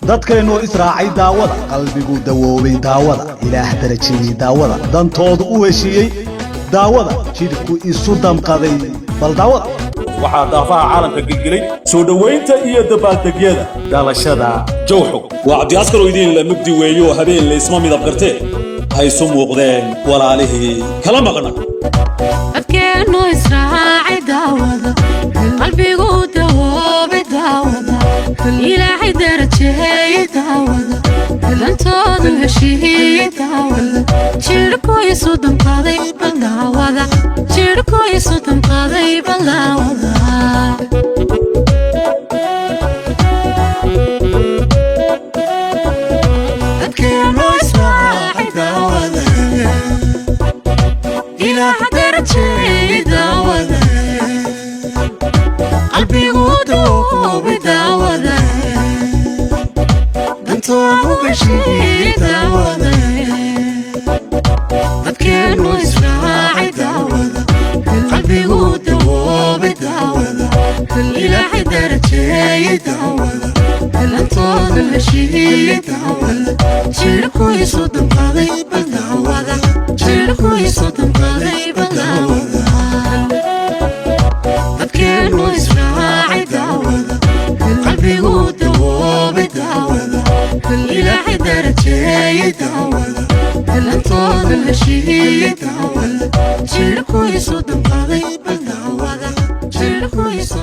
dadkeenoo israacay daawada qalbigu dawoobay daawada ilaah darajiyay daawada dantoodu u heshiiyey daawada jidhku isu damqaday bal daawada waxaa daafaha caalamka gilgilay soo dhaweynta iyo dabaaldegyada dhalashada jowxo waa cabdi askar oo idin la mugdi weeyo habeen la isma midab gartee hay soo muuqdeen walaalihii kala maqna dadkeenoo israacay daawada qalbigu dawoobay daawada ilaahay darajiyay daawada dantoodu heshiiyey daawada jidhku isu damqaday bal daawada jidhku isu damqaday bal daawada dadkeenoo israacay daawada ilaahay darajiyay daawada qalbigu dawoobay daawada dantoodu heshiiyey daawada dadkeenoo israacay daawada qalbigu dawoobay daawada ilaahay darajiyay daawada dantoodu heshiiyey daawada jidhku isu damqaday bal daawada jidhku isu damqaday bal daawada dadkeenoo israacay daawada qalbigu dawoobay daawada ilaahay darajiyay daawada dantoodu heshiiyey daawada jidhku isu damqaday bal daawada jidhku isu